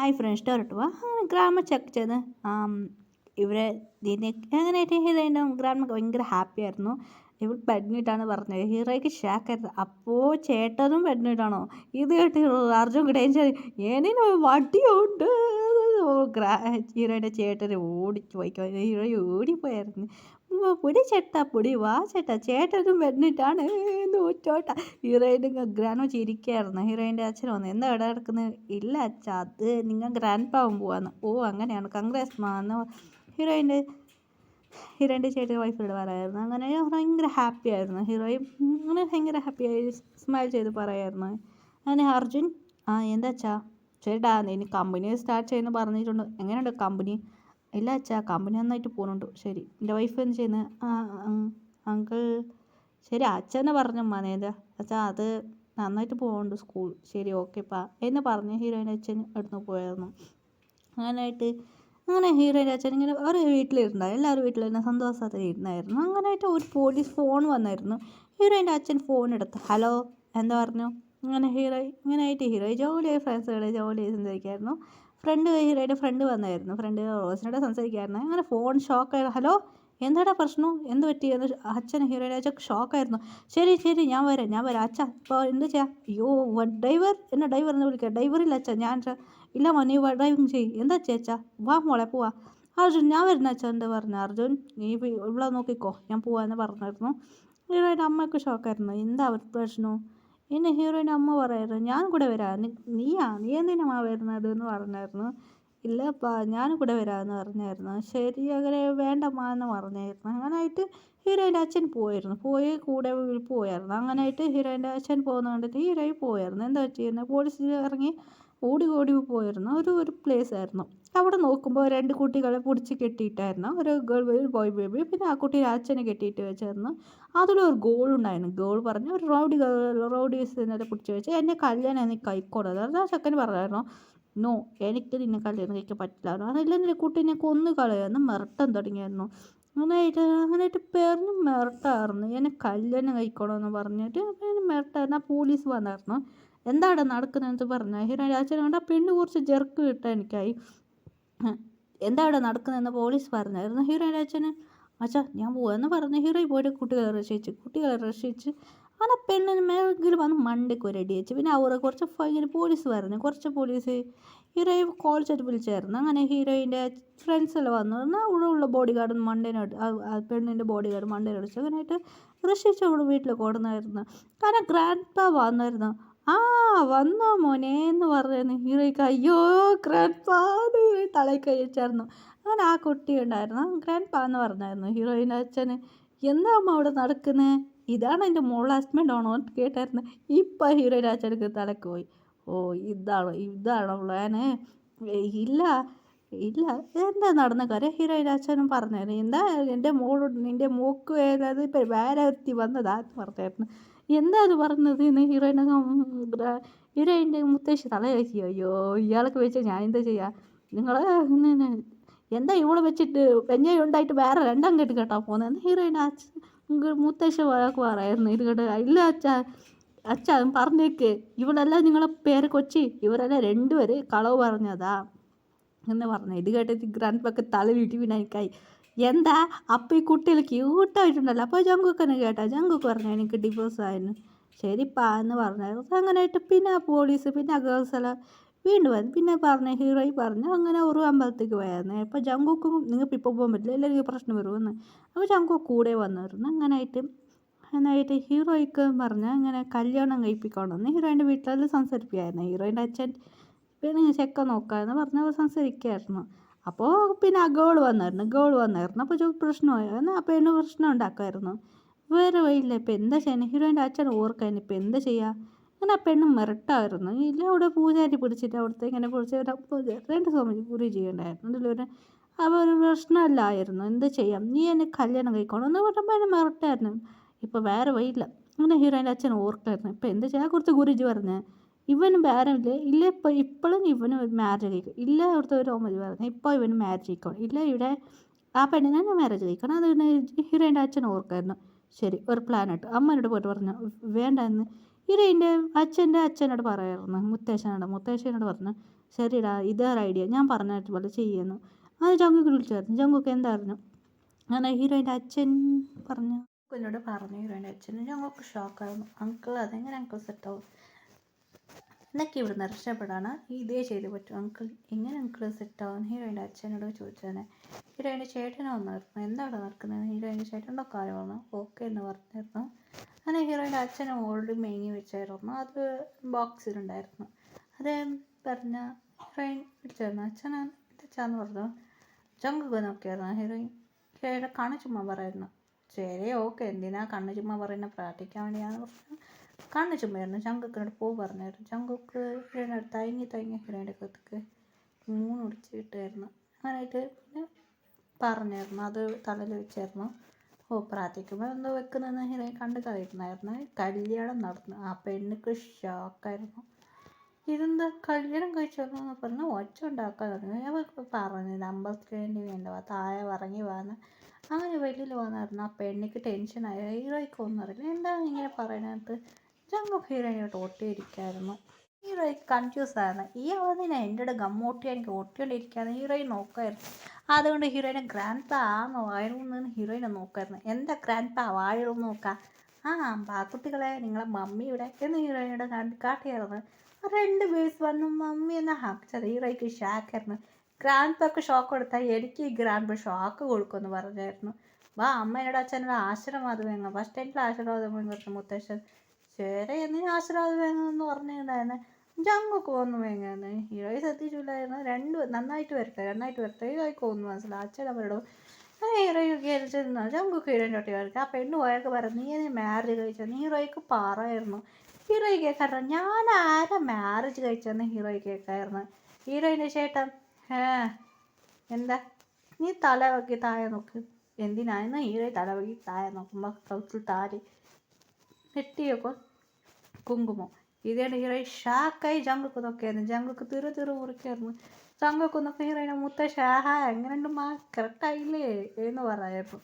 Hi friends ടൊറട്ടുവ അങ്ങനെ ഗ്രാമ check ചെയ്ത് ഇവരെ ഇതിനെ അങ്ങനെയായിട്ട് ഹീറോയിൻ്റെ ഗ്രാമ ഭയങ്കര ഹാപ്പി ആയിരുന്നു. ഇവൾ പ്രഗ്നൻ്റാണ് പറഞ്ഞത്. ഹീറോയ്ക്ക് ഷാക്കായിരുന്നു. അപ്പോൾ ചേട്ടനും പ്രഗ്നൻ്റാണോ ഇത് കേട്ട് അർജുൻ കിട്ടുകയും ചെയ്തു. ഏതിനോ വടിയുണ്ട്. ഹീറോയുടെ ചേട്ടന് ഓടിച്ചു പോയിക്കോ. ഹീറോ ഓടിപ്പോയായിരുന്നു. പൊടി ചേട്ടാ പൊടി വാ ചേട്ടാ ചേട്ടനും പ്രഗ്നൻ്റാണ് നോറ്റോട്ട. ഹീറോയിൻ്റെ ഗ്രാൻഡ് ചിരിക്കായിരുന്നു. ഹീറോയിൻ്റെ അച്ഛൻ വന്നു. എന്താ ഇവിടെ കിടക്കുന്നത്? ഇല്ല അച്ഛാ, അത് നിങ്ങൾ ഗ്രാൻഡ് പാവൻ പോവാന്ന്. ഓ അങ്ങനെയാണ്, കൺഗ്രാസ് മാ എന്ന് ഹീറോയിൻ്റെ ചേട്ടൻ വൈഫിനോട് പറയായിരുന്നു. അങ്ങനെ ഭയങ്കര ഹാപ്പി ആയിരുന്നു. ഹീറോയും അങ്ങനെ ഭയങ്കര ഹാപ്പിയായി സ്മൈൽ ചെയ്ത് പറയായിരുന്നു. അങ്ങനെ അർജുൻ എന്താ അച്ഛാ? ചേട്ടാ ഇനി കമ്പനി സ്റ്റാർട്ട് ചെയ്യുന്നു പറഞ്ഞിട്ടുണ്ട്. എങ്ങനെയുണ്ട് കമ്പനി? ഇല്ല അച്ഛാ, കമ്പനി നന്നായിട്ട് പോകുന്നുണ്ട്. ശരി, എൻ്റെ വൈഫ് എന്ത് ചെയ്യുന്നത്? അങ്കിൾ ശരി അച്ഛനെ പറഞ്ഞു മനേജ അച്ഛാ അത് നന്നായിട്ട് പോകുന്നുണ്ട് സ്കൂൾ. ശരി ഓക്കെപ്പാ എന്ന് പറഞ്ഞ് ഹീറോയിൻ്റെ അച്ഛൻ എടുത്ത് പോയായിരുന്നു. അങ്ങനെ ഹീറോയിൻ്റെ അച്ഛൻ ഇങ്ങനെ ഒരു വീട്ടിലിരുന്നായി. എല്ലാവരും വീട്ടിലിരുന്ന സന്തോഷത്തിൽ ഇരുന്നായിരുന്നു. അങ്ങനെയായിട്ട് ഒരു പോലീസ് ഫോൺ വന്നായിരുന്നു. ഹീറോയിൻ്റെ അച്ഛൻ ഫോൺ എടുത്ത് ഹലോ എന്താ പറഞ്ഞു. അങ്ങനെ ഇങ്ങനെയായിട്ട് ഹീറോയി ജോലിയായി ഫ്രണ്ട്സുകളെ ജോലി സംസാരിക്കായിരുന്നു. ഹീറോയുടെ ഫ്രണ്ട് വന്നായിരുന്നു. ഫ്രണ്ട് റോസിനോട് സംസാരിക്കായിരുന്നു. അങ്ങനെ ഫോൺ ഷോക്കായിരുന്നു. ഹലോ എന്താടാ പ്രശ്നം, എന്ത് പറ്റി എന്ന് ഹീറോയുടെ അച്ഛൻ ഷോക്കായിരുന്നു. ശരി ഞാൻ വരാം അച്ഛ ഇപ്പോൾ എന്ത് ചെയ്യാം? അയ്യോ ഡ്രൈവർ എന്ന് വിളിക്കുക. ഡ്രൈവറില്ല അച്ഛ, ഞാൻ ഇല്ല മോനെ ഡ്രൈവിങ് ചെയ്യും. എന്താ ചേച്ചാ? വാ മോളെ പോവാ. അർജുൻ ഞാൻ വരുന്ന അച്ഛൻ എന്താ പറഞ്ഞു. അർജുൻ നീ ഇവിടെ നോക്കിക്കോ, ഞാൻ പോവാന്ന് പറഞ്ഞായിരുന്നു. ഹീറോയുടെ അമ്മയ്ക്ക് ഷോക്കായിരുന്നു. എന്താ അവർ പ്രശ്നം? പിന്നെ ഹീറോയിൻ്റെ അമ്മ പറയായിരുന്നു ഞാൻ കൂടെ വരാം. നീ എന്തിനാ വരുന്നത് എന്ന് പറഞ്ഞായിരുന്നു. ഇല്ലപ്പാ ഞാനും കൂടെ വരാമെന്ന് പറഞ്ഞായിരുന്നു. ശരി അങ്ങനെ വേണ്ടമ്മ എന്ന് പറഞ്ഞായിരുന്നു. അങ്ങനായിട്ട് ഹീറോയിൻ്റെ അച്ഛൻ കൂടെ പോയായിരുന്നു. അങ്ങനായിട്ട് ഹീറോയിൻ്റെ അച്ഛൻ പോകുന്ന കണ്ടിട്ട് ഹീറോയി പോയായിരുന്നു. എന്താ പറ്റിയിരുന്നു? പോലീസ് ഇറങ്ങി ഓടി പോയിരുന്നു. ഒരു പ്ലേസ് ആയിരുന്നു. അവിടെ നോക്കുമ്പോൾ 2 കുട്ടികളെ പിടിച്ച് കെട്ടിയിട്ടായിരുന്നു. ഒരു ബോയ് ബേബി, പിന്നെ ആ കുട്ടി അച്ഛനെ കെട്ടിയിട്ട് വെച്ചായിരുന്നു. അതിലൊരു ഗോൾ ഉണ്ടായിരുന്നു. ഗോൾ പറഞ്ഞ് ഒരു റൗഡീസിനെ പിടിച്ച് വെച്ച് എന്നെ കല്യാണം എനിക്ക് കഴിക്കോളൂ. ആ ചെക്കന് പറഞ്ഞായിരുന്നു നോ എനിക്ക് നിന്നെ കല്യാണം കഴിക്കാൻ പറ്റില്ല. അതല്ല എൻ്റെ കുട്ടീനെ കൊന്നു കളയായിരുന്നു. മിരട്ടം തുടങ്ങിയായിരുന്നു. അങ്ങനെയായിട്ട് പേരിന് മിരട്ടായിരുന്നു. എന്നെ കല്യാണം കഴിക്കണമെന്ന് പറഞ്ഞിട്ട് മിരട്ടായിരുന്നു. ആ പോലീസ് വന്നായിരുന്നു. എന്താണ് നടക്കുന്നതെന്ന് പറഞ്ഞാൽ ഹീറോയിൻ്റെ അച്ഛനെ കൊണ്ട് ആ പെണ്ണ് കുറച്ച് ജെർക്ക് കിട്ടാൻ എനിക്കായി. എന്താ ഇവിടെ നടക്കുന്നതെന്ന് പോലീസ് പറഞ്ഞായിരുന്നു. ഹീറോയിൻ്റെ അച്ഛന് അച്ഛാ ഞാൻ പോവാന്ന് പറഞ്ഞ് ഹീറോയി പോയിട്ട് കുട്ടികളെ രക്ഷിച്ച് അങ്ങനെ പെണ്ണിന് മേൽ വന്ന് മണ്ടയ്ക്ക് ഒരു അടി വെച്ച്. പിന്നെ അവരെ ഇങ്ങനെ പോലീസ് പറഞ്ഞു. കുറച്ച് പോലീസ് ഹീറോയെ കോൾ ചെയ്ത് വിളിച്ചായിരുന്നു. അങ്ങനെ ഹീറോയിൻ്റെ ഫ്രണ്ട്സ് എല്ലാം വന്നു പറഞ്ഞാൽ അവിടെ ഉള്ള ബോഡി ഗാർഡ് പെണ്ണിൻ്റെ ബോഡി ഗാർഡ് മണ്ടേനടിച്ചു. അങ്ങനെയായിട്ട് രക്ഷിച്ച് അവിടെ വീട്ടിൽ കൊടുന്നായിരുന്നു. കാരണം ഗ്രാൻഡ് പാ വന്നായിരുന്നു. വന്നോ മോനെ എന്ന് പറയുന്നു. ഹീറോയ്ക്ക് അയ്യോ ഗ്രാൻഡ് പാ തലയിൽ കൈ വെച്ചായിരുന്നു. അങ്ങനെ ആ കുട്ടി ഉണ്ടായിരുന്നു. ഗ്രാൻഡ് പാ എന്ന് പറഞ്ഞായിരുന്നു ഹീറോയിൻ്റെ അച്ഛന്. എന്താ അമ്മ അവിടെ നടക്കുന്നത്? ഇതാണ് എൻ്റെ മോളുടെ ഹസ്ബൻഡാണോ എന്ന് കേട്ടായിരുന്നു. ഇപ്പം ഹീറോയിൻ്റെ അച്ഛനക്ക് തലക്ക് പോയി. ഓ ഇതാണോ പ്ലാന്? ഇല്ല എന്താ നടന്ന കാര്യം ഹീറോയിൻ്റെ അച്ഛനും പറഞ്ഞായിരുന്നു. എന്താ നിൻ്റെ മോക്ക് വേണ്ടത് ഇപ്പം വേറെ ഒരുത്തി വന്നതാ എന്ന് പറഞ്ഞായിരുന്നു. എന്താ അത് പറഞ്ഞത് എന്ന് ഹീറോയിൻ്റെ മുത്തശ്ശി തല വെച്ചു. അയ്യോ ഇയാൾക്ക് വെച്ച് ഞാൻ എന്താ ചെയ്യുക? നിങ്ങൾ എന്താ ഇവളെ വെച്ചിട്ട് പെഞ്ഞ ഉണ്ടായിട്ട് വേറെ 2 കെട്ട് കേട്ടാ പോകുന്നത് ഹീറോയിൻ്റെ മുത്തശ്ശി പറയായിരുന്നു. ഇത് കേട്ട് ഇല്ല അച്ഛാ പറഞ്ഞേക്ക്, ഇവളല്ല നിങ്ങളെ പേര് കൊച്ചി, ഇവരെല്ലാം 2 പേര് കളവ് പറഞ്ഞതാ എന്ന് പറഞ്ഞു. ഇത് കേട്ടിട്ട് ഗ്രാൻഡ് പാക്ക് തലവിട്ടി വിനായിക്കായി. എന്താ അപ്പം ഈ കുട്ടികൾ ക്യൂട്ടായിട്ടുണ്ടല്ലോ. അപ്പോൾ ജങ്കുക്കനെ കേട്ടാ ജങ്കുക്ക് പറഞ്ഞു എനിക്ക് ഡിവോഴ്സ് ആയിരുന്നു. ശരിപ്പാ എന്ന് പറഞ്ഞായിരുന്നു. അങ്ങനെയായിട്ട് പിന്നെ ആ പോലീസ് പിന്നെ ആ ഗേൾസ് എല്ലാം വീണ്ടും വന്നു. പിന്നെ ഹീറോയി പറഞ്ഞു അങ്ങനെ ഒരു അമ്പലത്തേക്ക് പോയായിരുന്നു. അപ്പോൾ ജങ്കുക്കും നിങ്ങൾക്ക് ഇപ്പോൾ പോകാൻ പറ്റില്ല, അല്ലെങ്കിൽ പ്രശ്നം വരുമെന്ന്. അപ്പോൾ ജങ്കുക്ക് കൂടെ വന്നായിരുന്നു. അങ്ങനായിട്ട് ഹീറോയ്ക്ക് പറഞ്ഞാൽ അങ്ങനെ കല്യാണം കഴിപ്പിക്കണമെന്ന് ഹീറോയിൻ്റെ വീട്ടിലെല്ലാം സംസാരിക്കുകയായിരുന്നു. ഹീറോയിൻ്റെ അച്ഛൻ പിന്നെ ചെക്ക നോക്കാമെന്ന് പറഞ്ഞ് സംസാരിക്കുകയായിരുന്നു. അപ്പോൾ പിന്നെ ആ ഗേൾ വന്നായിരുന്നു. അപ്പോൾ പ്രശ്നമായിരുന്നു. അപ്പോൾ എന്നെ പ്രശ്നം ഉണ്ടാക്കുമായിരുന്നു. വേറെ വഴിയില്ല. ഇപ്പം എന്താ ചെയ്യുന്നത്? ഹീറോയിൻ്റെ അച്ഛൻ ഓർക്കാൻ ഇപ്പം എന്താ ചെയ്യുക? അങ്ങനെ ആ പെണ്ണ് മിരട്ടായിരുന്നു. ഇല്ല അവിടെ പൂജാരി പിടിച്ചിട്ട് അവിടുത്തെ ഇങ്ങനെ പിടിച്ച് 2 സമയം പൂരി ചെയ്യണ്ടായിരുന്നു. അപ്പോൾ ഒരു പ്രശ്നമല്ലായിരുന്നു. എന്താ ചെയ്യാം? നീ എന്നെ കല്യാണം കഴിക്കണം എന്ന് പറഞ്ഞപ്പോൾ എന്നെ മിരട്ടായിരുന്നു. ഇപ്പോൾ വേറെ വഴിയില്ല. അങ്ങനെ ഹീറോയിൻ്റെ അച്ഛൻ ഓർക്കായിരുന്നു. ഇപ്പം എന്താ ചെയ്യുക? കുറച്ച് ഗുരുജി പറഞ്ഞ് ഇവനും ഇല്ല ഇപ്പോഴും ഇവന് മാരേജ് കഴിക്കും. ഇല്ല അവിടുത്തെ ഒരു ഓമതി പറഞ്ഞു ഇപ്പോൾ ഇവന് മാരേജ് കഴിക്കണം. ഇല്ല ഇവിടെ ആ പെണ്ണിനെ തന്നെ മാരേജ് കഴിക്കണം. അത് ഹീറോയിൻ്റെ അച്ഛൻ ഓർക്കായിരുന്നു. ശരി ഒരു പ്ലാൻ ഇട്ടു. അമ്മനോട് പോയിട്ട് പറഞ്ഞു വേണ്ട എന്ന് ഹീറോയിൻ്റെ അച്ഛനോട് പറയായിരുന്നു. മുത്തശ്ശനോട് പറഞ്ഞു ശരിടാ ഇതൊരു ഐഡിയ, ഞാൻ പറഞ്ഞ പോലെ ചെയ്യുന്നു. അത് ജങ്കുക്ക് വിളിച്ചായിരുന്നു. ജങ്കുക്ക് എന്തായിരുന്നു അങ്ങനെ ഹീറോയിൻ്റെ അച്ഛൻ പറഞ്ഞു, എന്നോട് പറഞ്ഞു ഹീറോയിൻ്റെ അച്ഛൻ. ഞങ്ങൾക്ക് ഷോക്കായിരുന്നു. അങ്കിൾ അതെങ്ങനെ അങ്കിൾ സെറ്റാവും, എന്നൊക്കെ ഇവിടുന്ന് രക്ഷപ്പെടാണ് ഇതേ ചെയ്ത് പറ്റും അങ്കിൾ, എങ്ങനെ അങ്കിൾ സെറ്റാവും ഹീറോയിൻ്റെ അച്ഛനോട് ചോദിച്ചതിന്. ഹീറോയിൻ്റെ ചേട്ടനെ വന്നായിരുന്നു. എന്താണ് നടക്കുന്നത്, ഹീറോയിൻ്റെ ചേട്ടൻ്റെ കാര്യം പറഞ്ഞു. ഓക്കെ എന്ന് പറഞ്ഞിരുന്നു. അങ്ങനെ ഹീറോയിൻ്റെ അച്ഛനെ ഓൾറെഡി മേങ്ങി വെച്ചായിരുന്നു. അത് ബോക്സിലുണ്ടായിരുന്നു. അത് പറഞ്ഞ ഹീറോയിൻ വിളിച്ചായിരുന്നു. അച്ഛനാന്ന് പറഞ്ഞു. ജങ്കുക്ക് നോക്കിയായിരുന്നു ഹീറോയിൻ്റെ കണ്ണ് ചുമ്മാ പറയുന്നു. ശരി ഓക്കെ, എന്തിനാ കണ്ണ് ചുമ്മാ പറയുന്നത്, പ്രാർത്ഥിക്കാൻ വേണ്ടിയാന്ന് പറഞ്ഞു. കണ്ണ് ചുമ്മായിരുന്നു. ജങ്കുക്കിനോട് പറഞ്ഞായിരുന്നു. ജങ്കുക്ക് ഹീറോയിൻ്റെ അടുത്ത് തയങ്ങി ഹീറോയിൻ്റെ കത്തേക്ക് പിടിച്ച് കിട്ടുമായിരുന്നു. അങ്ങനെയായിട്ട് പിന്നെ പറഞ്ഞായിരുന്നു. അത് തലയിൽ വെച്ചായിരുന്നു. പ്രാർത്ഥിക്കുമ്പോൾ എന്തോ വെക്കുന്നതെന്ന് ഹീറോയിൻ കണ്ട് കളയുന്നായിരുന്നു. കല്യാണം നടന്നു. ആ പെണ്ണിക്ക് ഷോക്കായിരുന്നു. ഇതെന്താ കല്യാണം കഴിച്ചോന്ന് പറഞ്ഞ് ഒച്ച ഉണ്ടാക്കാൻ തുടങ്ങി. അവർക്ക് പറഞ്ഞത് അമ്പലത്തിന് വേണ്ട താഴെ ഇറങ്ങി വന്ന് അങ്ങനെ വെളിയിൽ വന്നായിരുന്നു. ആ പെണ്ണിക്ക് ടെൻഷനായി. ഹീറോയ്ക്ക് ഒന്നും അറിയില്ല. എന്താണ് ഇങ്ങനെ പറയണത്. ജങ്കുക്ക് ഹീറോയിനോട്ട് ഒട്ടിയിരിക്കായിരുന്നു. ഹീറോയ്ക്ക് കൺഫ്യൂസ് ആയിരുന്നു. ഈ അവധിനെ എൻ്റെ ഗമ്മൂട്ടി എനിക്ക് ഒട്ടിക്കൊണ്ടിരിക്കുകയാണ് ഹീറോയിൻ നോക്കുമായിരുന്നു. അതുകൊണ്ട് ഹീറോയിനെ ഗ്രാൻഡ് പാ ആണോ ആയിരുന്നു ഹീറോയിനെ നോക്കുമായിരുന്നു. എന്താ ഗ്രാൻഡ് പാ വാഴ നോക്കാം, പാക്കുട്ടികളെ നിങ്ങളെ മമ്മി ഇവിടെ എന്ന് ഹീറോയിനോട് കാട്ടിയായിരുന്നു. 2 പേഴ്സ് വന്നു മമ്മി എന്ന ഹക്കിച്ചത്. ഹീറോയ്ക്ക് ഷാക്കായിരുന്നു. ഗ്രാൻഡ് പാക്ക് ഷോക്ക് കൊടുത്താൽ എനിക്ക് ഈ ഗ്രാൻഡ് പാ ഷോക്ക് കൊടുക്കുമെന്ന് പറഞ്ഞായിരുന്നു. വാ അമ്മയോട് അച്ഛനോട് ആശീർവാദം വേങ്ങ, ഫസ്റ്റ് ടൈമിൽ ആശീർവാദം വേങ്ങ പറഞ്ഞു മുത്തശ്ശൻ. ശരി എന്തിനും ആശീർവാദം വേങ്ങുമെന്ന് പറഞ്ഞിട്ടുണ്ടായിരുന്നു. ജങ്കുക്ക് ഒന്നും വേങ്ങുന്നു ഹീറോയി ശ്രദ്ധിച്ചില്ലായിരുന്നു. നന്നായിട്ട് വരട്ടെ ഹീറോയ്ക്ക് ഒന്നും മനസ്സിലായി. അച്ഛൻ അവരോട് ഹീറോയ്ക്ക് എരിച്ചിരുന്നു. ജങ്കുക്ക് ഹീറോയിൻ്റെ ഒട്ടി വരട്ടെ. ആ പെണ്ണ് പോയൊക്കെ പറഞ്ഞു നീ എന്നെ മാരേജ് കഴിച്ചു ഹീറോയ്ക്ക് പറയായിരുന്നു. ഹീറോയി കേൾക്കാറുണ്ട്. ഞാൻ ആരാ മാരേജ് കഴിച്ചതെന്ന് ഹീറോയി കേൾക്കായിരുന്നു. ഹീറോയിൻ്റെ ചേട്ടൻ എന്താ നീ തല വയ്ക്കി താഴെ നോക്ക്, എന്തിനായിരുന്നു ഹീറോയി തല വയ്ക്കി താഴെ നോക്കുമ്പോൾ കൗത്തിൽ താരി നെട്ടിയൊക്കെ കുങ്കുമോ. ഇതേടെ ഹീറോയി ഷാക്കായി ജങ്കുക്ക് നോക്കിയായിരുന്നു. ജങ്കുക്ക് തിരു മുറിക്കായിരുന്നു. ജങ്കുക്ക് നോക്കി ഹീറോയിനെ മുത്തശ്ശ എങ്ങനെയുണ്ട് കറക്റ്റായില്ലേ എന്ന് പറയായിരുന്നു.